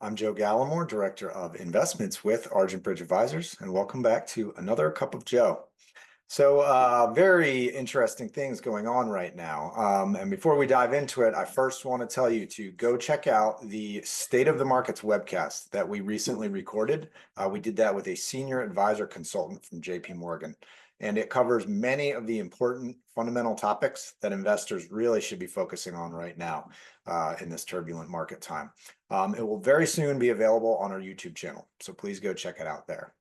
I'm Joe Gallimore, Director of Investments with Argent Bridge Advisors, and welcome back to another Cup of Joe. Very interesting things going on right now. And before we dive into it, I first want to tell you to go check out the State of the Markets webcast that we recently recorded. We did that with a senior advisor consultant from JP Morgan, and it covers many of the important fundamental topics that investors really should be focusing on right now in this turbulent market time. It will very soon be available on our YouTube channel, so please go check it out there.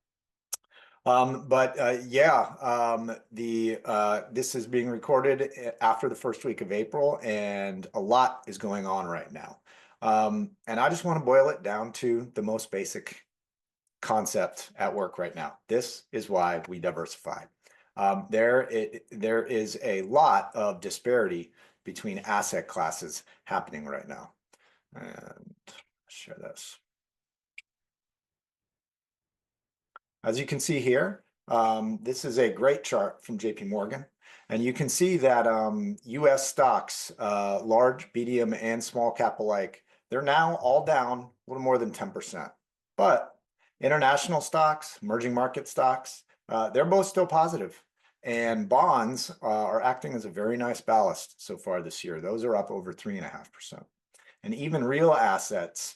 This is being recorded after the first week of April, and a lot is going on right now. And I just want to boil it down to the most basic concept at work right now. This is why we diversify. There is a lot of disparity between asset classes happening right now. And share this. As you can see here, this is a great chart from JP Morgan, and you can see that US stocks, large, medium, and small cap alike, they're now all down a little more than 10%. But international stocks, emerging market stocks, they're both still positive. And bonds are acting as a very nice ballast so far this year. Those are up over 3.5%. And even real assets,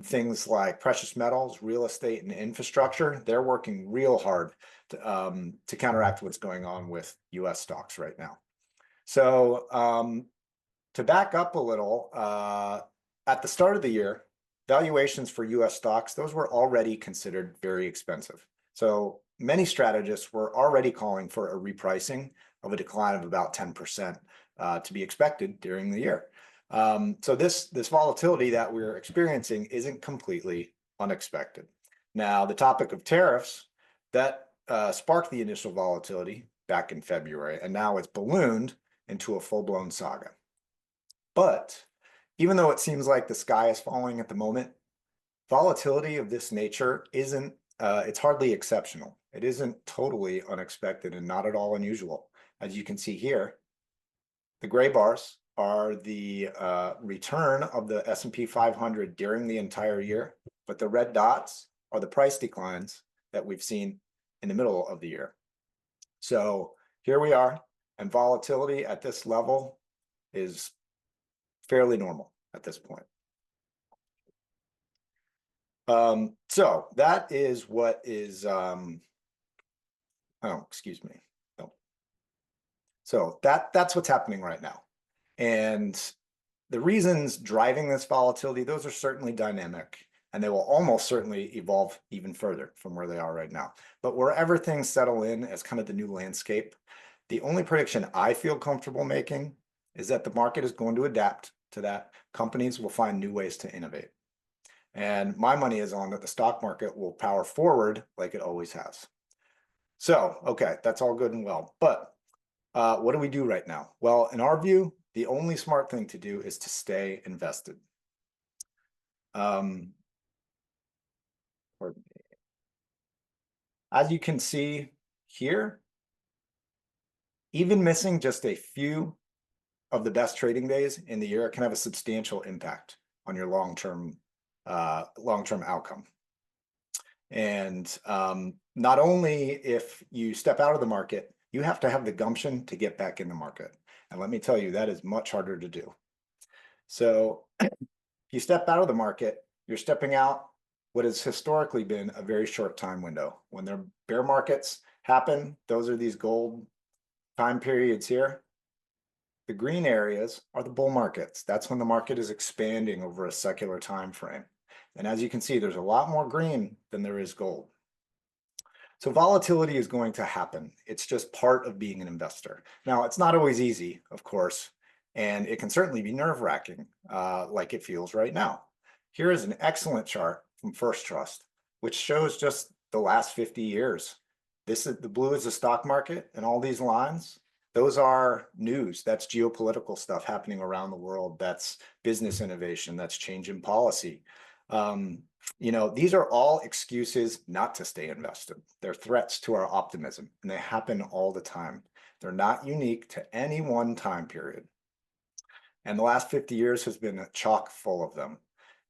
things like precious metals, real estate, and infrastructure, they're working real hard to counteract what's going on with US stocks right now. So to back up a little, at the start of the year, valuations for US stocks, those were already considered very expensive. So many strategists were already calling for a repricing of a decline of about 10% to be expected during the year. So this volatility that we're experiencing isn't completely unexpected. Now, the topic of tariffs, that sparked the initial volatility back in February, and now it's ballooned into a full-blown saga. But even though it seems like the sky is falling at the moment, volatility of this nature isn't, it's hardly exceptional. It isn't totally unexpected and not at all unusual. As you can see here, the gray bars are the return of the S&P 500 during the entire year, but the red dots are the price declines that we've seen in the middle of the year. So here we are, and volatility at this level is fairly normal at this point. So that is what is, So that's what's happening right now. And the reasons driving this volatility, those are certainly dynamic, and they will almost certainly evolve even further from where they are right now. But wherever things settle in as kind of the new landscape, the only prediction I feel comfortable making is that the market is going to adapt to that. Companies will find new ways to innovate. And my money is on that the stock market will power forward like it always has. So, okay, that's all good and well. But what do we do right now? Well, in our view, the only smart thing to do is to stay invested. As you can see here, even missing just a few of the best trading days in the year can have a substantial impact on your long-term outcome. And not only if you step out of the market, you have to have the gumption to get back in the market. And let me tell you, that is much harder to do. So if you step out of the market, you're stepping out what has historically been a very short time window. When their bear markets happen, those are these gold time periods here. The green areas are the bull markets. That's when the market is expanding over a secular time frame. And as you can see, there's a lot more green than there is gold. So volatility is going to happen. It's just part of being an investor. Now, it's not always easy, of course, and it can certainly be nerve-wracking, like it feels right now. Here is an excellent chart from First Trust, which shows just the last 50 years. This is the blue is the stock market, and all these lines, those are news. That's geopolitical stuff happening around the world. That's business innovation. That's change in policy. These are all excuses not to stay invested. They're threats to our optimism, and they happen all the time. They're not unique to any one time period. And the last 50 years has been chock full of them.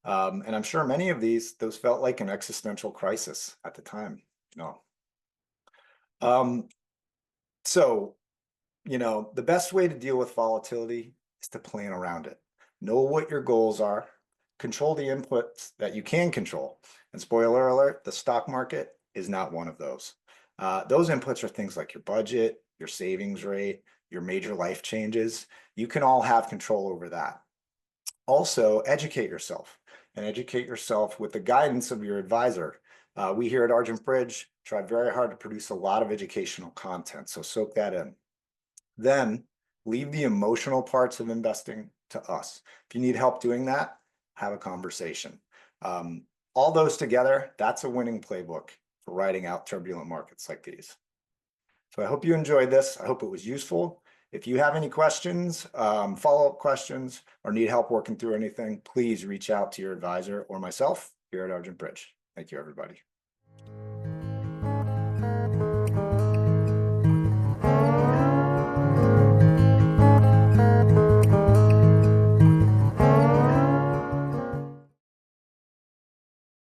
And I'm sure many of those felt like an existential crisis at the time, you know. So, you know, the best way to deal with volatility is to plan around it. Know what your goals are, control the inputs that you can control. And spoiler alert, the stock market is not one of those. Those inputs are things like your budget, your savings rate, your major life changes. You can all have control over that. Also, educate yourself and educate yourself with the guidance of your advisor. We here at Argent Bridge try very hard to produce a lot of educational content, so soak that in. Then leave the emotional parts of investing to us. If you need help doing that, have a conversation. All those together, that's a winning playbook for riding out turbulent markets like these. So I hope you enjoyed this. I hope it was useful. If you have any questions, follow-up questions, or need help working through anything, please reach out to your advisor or myself here at Argent Bridge. Thank you, everybody.